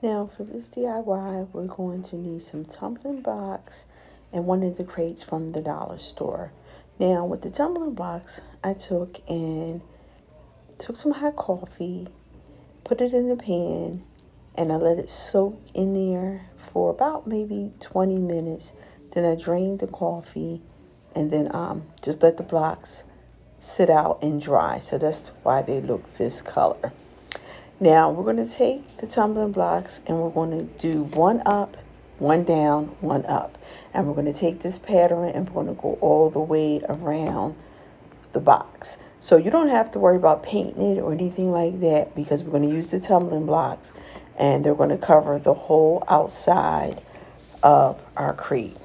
Now for this DIY, we're going to need some tumbling blocks and one of the crates from the dollar store. Now with the tumbling blocks, I took some hot coffee, put it in the pan, and I let it soak in there for about maybe 20 minutes. Then I drained the coffee and then just let the blocks sit out and dry. So that's why they look this color. Now we're going to take the tumbling blocks and we're going to do one up, one down, one up. And we're going to take this pattern and we're going to go all the way around the box. So you don't have to worry about painting it or anything like that because we're going to use the tumbling blocks and they're going to cover the whole outside of our crate.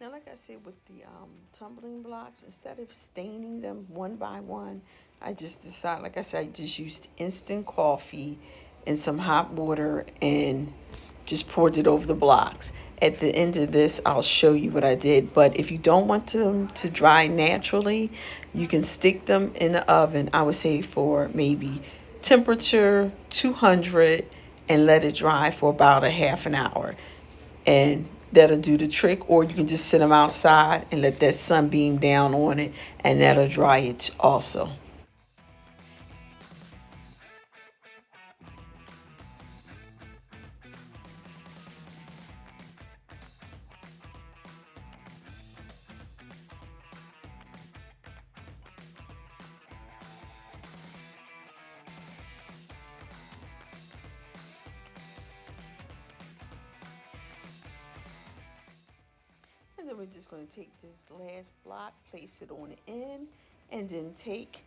Now, like I said, with the tumbling blocks, instead of staining them one by one, I just decided, like I said, I just used instant coffee and some hot water and just poured it over the blocks. At the end of this, I'll show you what I did. But if you don't want them to dry naturally, you can stick them in the oven, I would say for maybe temperature 200 and let it dry for about a half an hour, and that'll do the trick. Or you can just sit them outside and let that sun beam down on it and that'll dry it also. And then we're just going to take this last block, place it on the end, and then take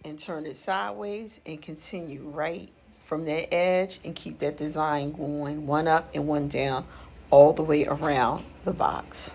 and turn it sideways and continue right from that edge and keep that design going, one up and one down, all the way around the box.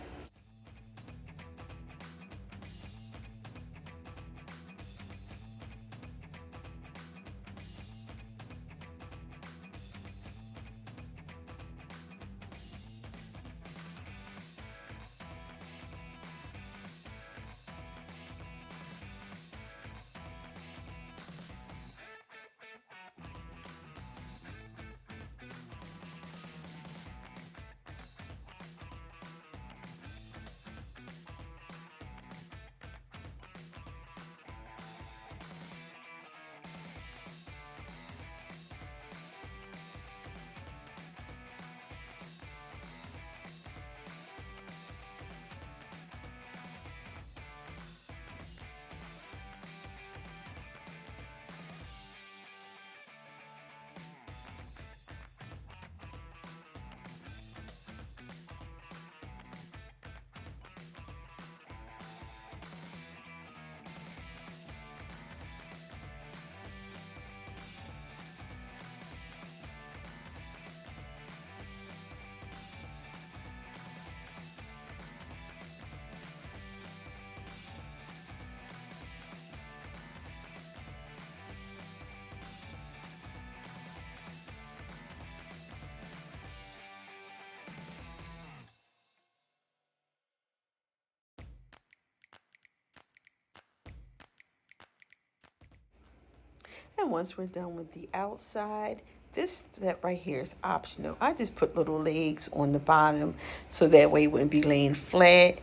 And once we're done with the outside, this step right here is optional. I just put little legs on the bottom so that way it wouldn't be laying flat.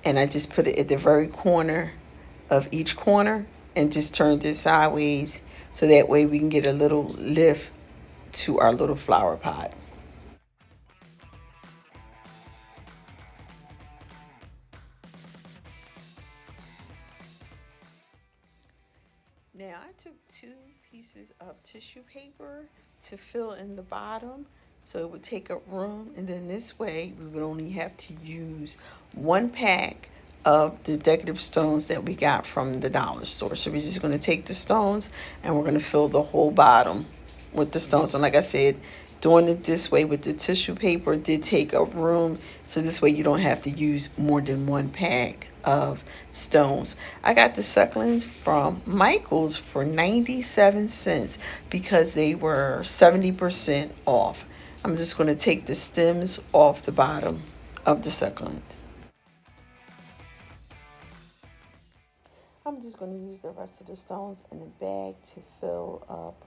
And I just put it at the very corner of each corner and just turned it sideways so that way we can get a little lift to our little flower pot. Now I took two pieces of tissue paper to fill in the bottom so it would take up room, and then this way we would only have to use one pack of the decorative stones that we got from the dollar store. So we're just going to take the stones and we're going to fill the whole bottom with the stones. And like I said, doing it this way with the tissue paper did take up room, so this way you don't have to use more than one pack of stones. I got the succulents from Michael's for 97 cents because they were 70% off. I'm just going to take the stems off the bottom of the succulent. I'm just going to use the rest of the stones in the bag to fill up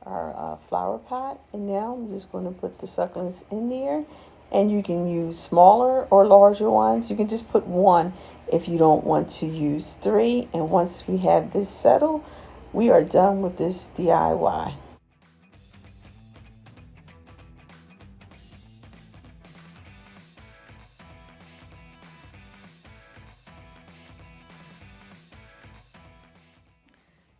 our flower pot. And now I'm just going to put the succulents in there. And you can use smaller or larger ones. You can just put one if you don't want to use three. And once we have this settled, we are done with this DIY.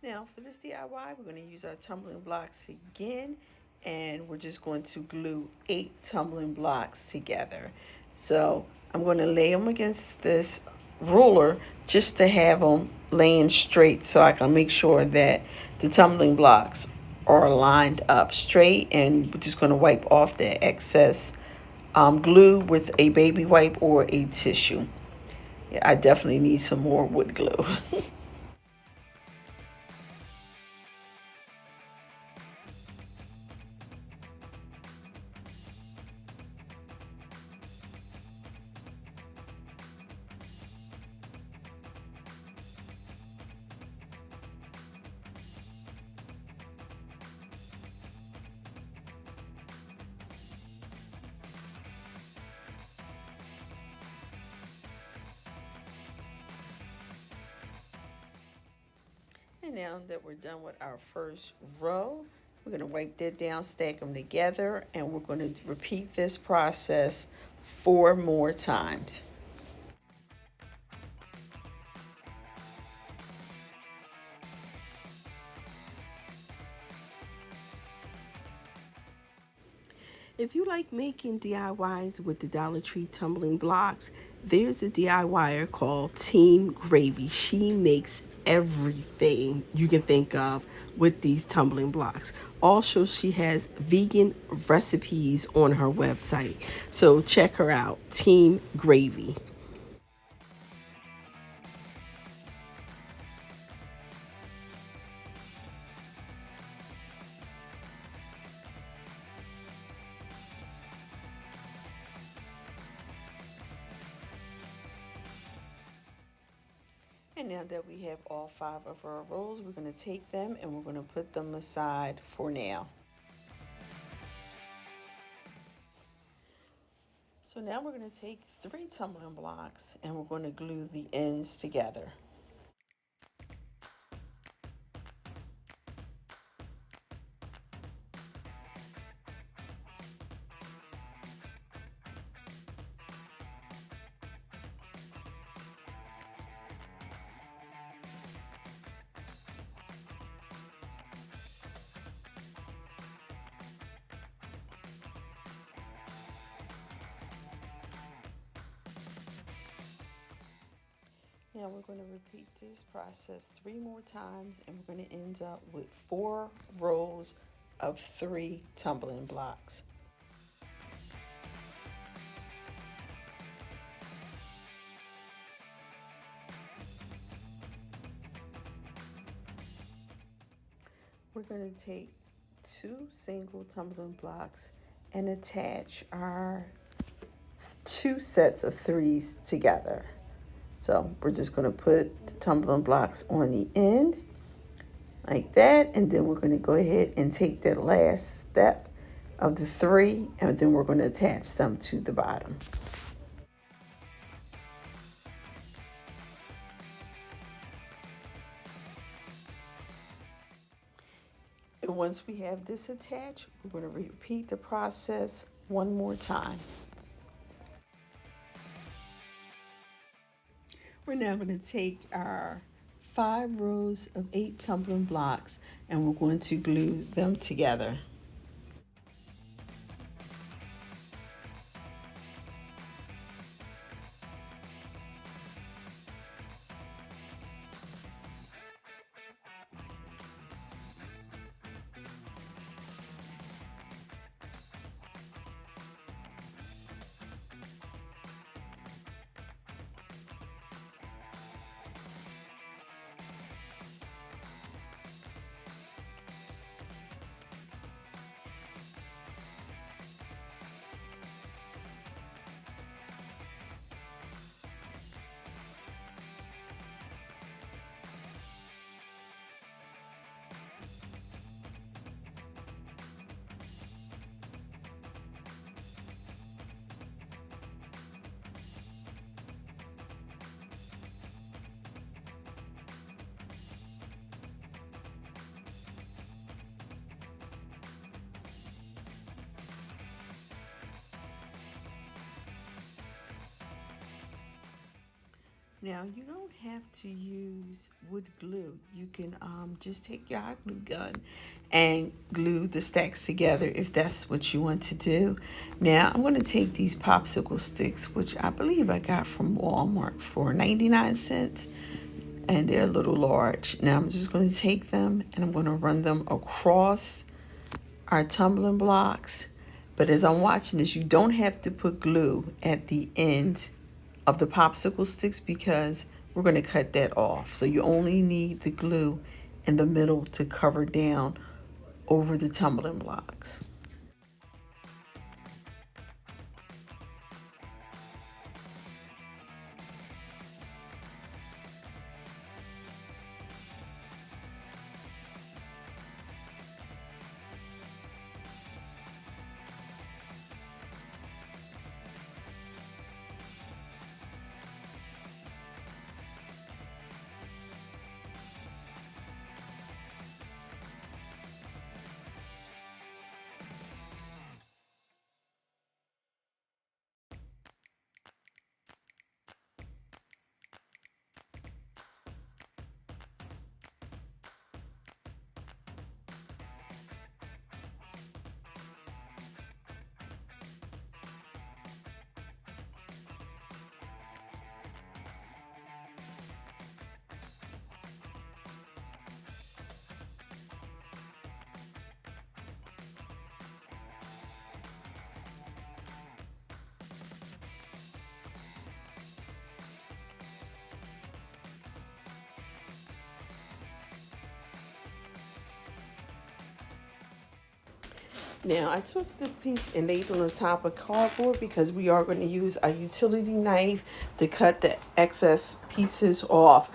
Now for this DIY, we're going to use our tumbling blocks again, and we're just going to glue 8 tumbling blocks together. So I'm going to lay them against this ruler just to have them laying straight so I can make sure that the tumbling blocks are lined up straight, and we're just going to wipe off the excess glue with a baby wipe or a tissue. Yeah, I definitely need some more wood glue. And now that we're done with our first row, we're going to wipe that down, stack them together, and we're going to repeat this process 4 more times. If you like making DIYs with the Dollar Tree tumbling blocks, there's a DIYer called Team Gravy. She makes everything you can think of with these tumbling blocks. Also, she has vegan recipes on her website. So check her out, Team Gravy. And now that we have all 5 of our rolls, we're going to take them and we're going to put them aside for now. So now we're going to take 3 tumbling blocks and we're going to glue the ends together. Now we're going to repeat this process 3 more times, and we're going to end up with 4 rows of 3 tumbling blocks. We're going to take 2 single tumbling blocks and attach our 2 sets of 3s together. So we're just going to put the tumbling blocks on the end like that, and then we're going to go ahead and take that last step of the 3, and then we're going to attach them to the bottom. And once we have this attached, we're going to repeat the process 1 more time. We're now going to take our 5 rows of 8 tumbling blocks and we're going to glue them together. Now, you don't have to use wood glue. You can just take your hot glue gun and glue the stacks together if that's what you want to do. Now, I'm going to take these popsicle sticks, which I believe I got from Walmart for 99 cents, and they're a little large. Now, I'm just going to take them and I'm going to run them across our tumbling blocks. But as I'm watching this, you don't have to put glue at the end of the popsicle sticks because we're going to cut that off. So you only need the glue in the middle to cover down over the tumbling blocks. Now, I took the piece and laid it on the top of cardboard because we are going to use a utility knife to cut the excess pieces off.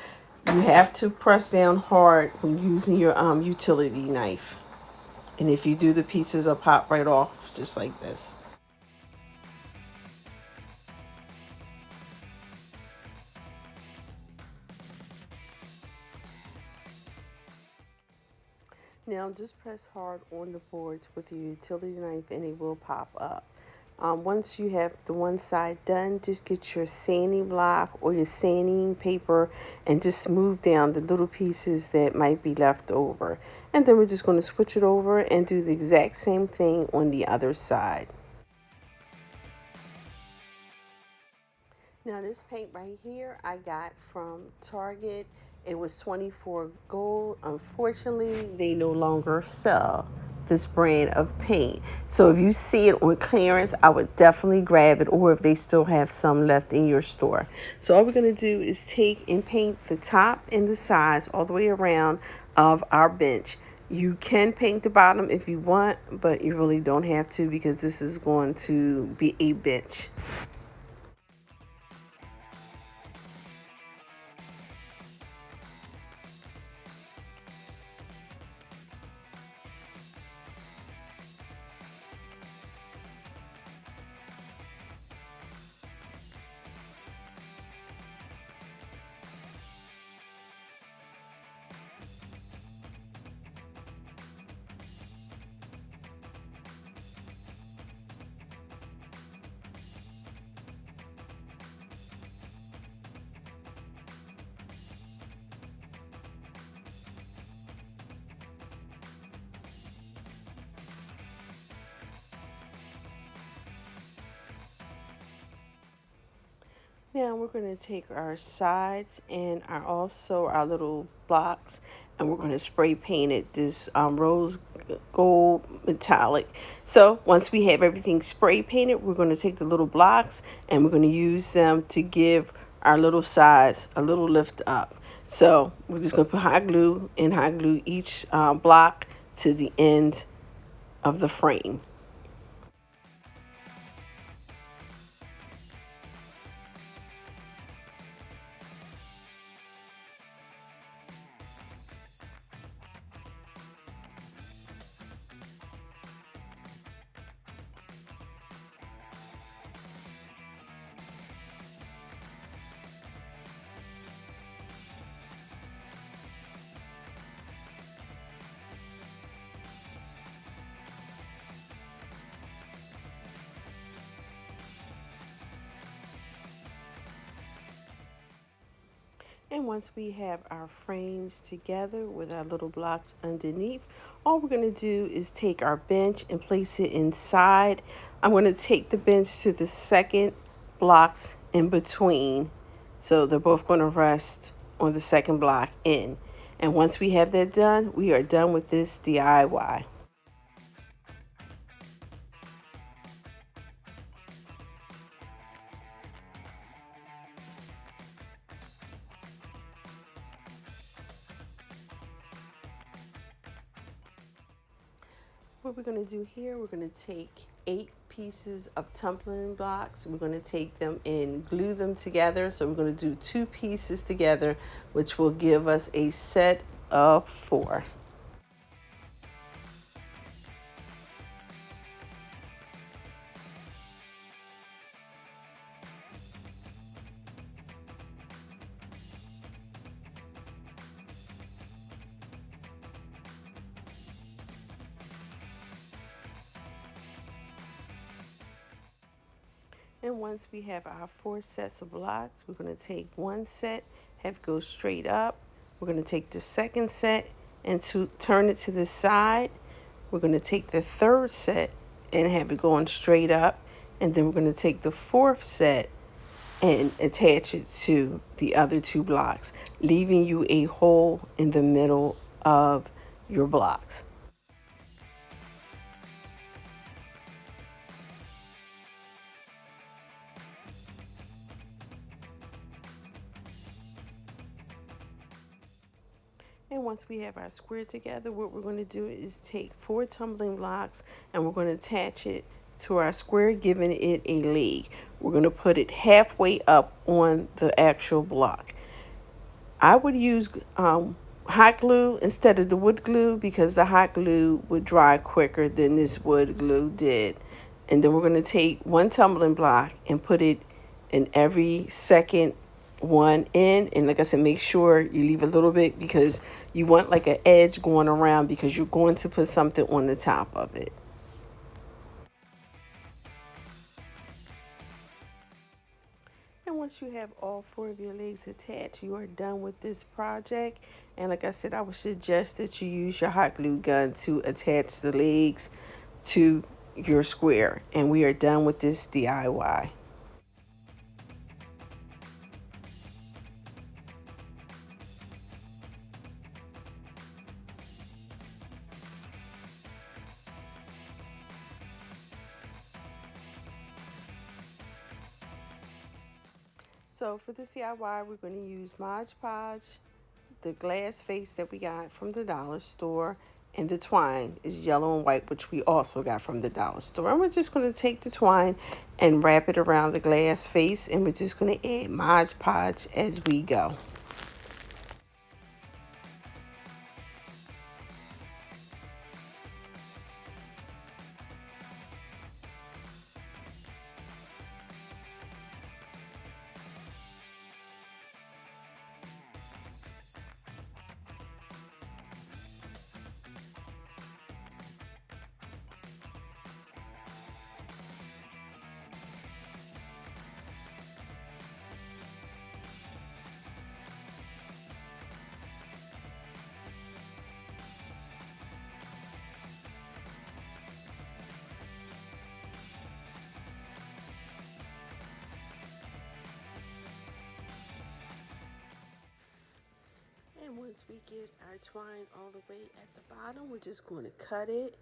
You have to press down hard when using your utility knife. And if you do, the pieces will pop right off just like this. Now just press hard on the boards with your utility knife and it will pop up. Once you have the one side done, just get your sanding block or your sanding paper and just smooth down the little pieces that might be left over. And then we're just going to switch it over and do the exact same thing on the other side. Now this paint right here I got from Target. It was 24 gold. Unfortunately, they no longer sell this brand of paint. So if you see it on clearance, I would definitely grab it, or if they still have some left in your store. So all we're going to do is take and paint the top and the sides all the way around of our bench. You can paint the bottom if you want, but you really don't have to because this is going to be a bench. Now we're going to take our sides and our little blocks, and we're going to spray paint it this rose gold metallic. So once we have everything spray painted, we're going to take the little blocks and we're going to use them to give our little sides a little lift up. So we're just going to put hot glue and hot glue each block to the end of the frame. And once we have our frames together with our little blocks underneath, all we're going to do is take our bench and place it inside. I'm going to take the bench to the second blocks in between. So they're both going to rest on the second block in. And once we have that done, we are done with this DIY. What we're going to do here, we're going to take 8 pieces of tumbling blocks. We're going to take them and glue them together. So we're going to do 2 pieces together, which will give us a set of 4. And once we have our 4 sets of blocks, we're going to take one set, have it go straight up. We're going to take the second set and to turn it to the side. We're going to take the third set and have it going straight up. And then we're going to take the fourth set and attach it to the other 2 blocks, leaving you a hole in the middle of your blocks. And once we have our square together, what we're going to do is take 4 tumbling blocks and we're going to attach it to our square, giving it a leg. We're going to put it halfway up on the actual block. I would use hot glue instead of the wood glue because the hot glue would dry quicker than this wood glue did. And then we're going to take 1 tumbling block and put it in every second one in. And like I said, make sure you leave a little bit because you want like an edge going around because you're going to put something on the top of it. And once you have all 4 of your legs attached, you are done with this project. And like I said, I would suggest that you use your hot glue gun to attach the legs to your square. And we are done with this DIY. So for this DIY, we're going to use Mod Podge, the glass face that we got from the dollar store, and the twine is yellow and white, which we also got from the dollar store. And we're just going to take the twine and wrap it around the glass face, and we're just going to add Mod Podge as we go. And once we get our twine all the way at the bottom, we're just going to cut it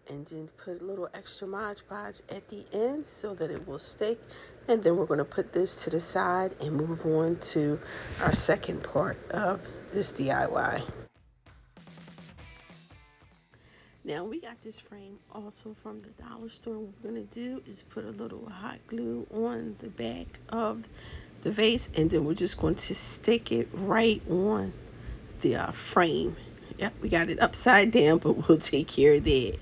and then put a little extra Mod Podge at the end so that it will stick. And then we're going to put this to the side and move on to our second part of this DIY. Now we got this frame also from the dollar store. What we're going to do is put a little hot glue on the back of the vase, and then we're just going to stick it right on the frame. Yep, we got it upside down, but we'll take care of that.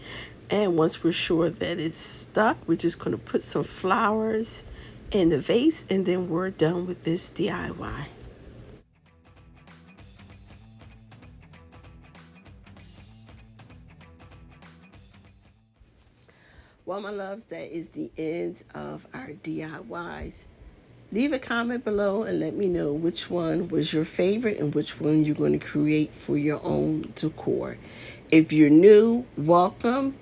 And once we're sure that it's stuck, we're just going to put some flowers in the vase, and then we're done with this DIY. Well, my loves, that is the end of our DIYs. Leave a comment below and let me know which one was your favorite and which one you're going to create for your own decor. If you're new, welcome.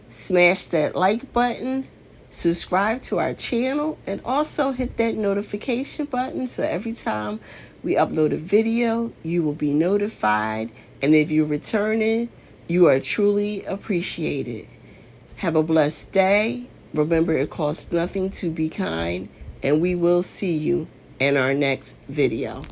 Smash that like button, subscribe to our channel, and also hit that notification button so every time we upload a video, you will be notified. And if you're returning, you are truly appreciated. Have a blessed day. Remember, it costs nothing to be kind, and we will see you in our next video.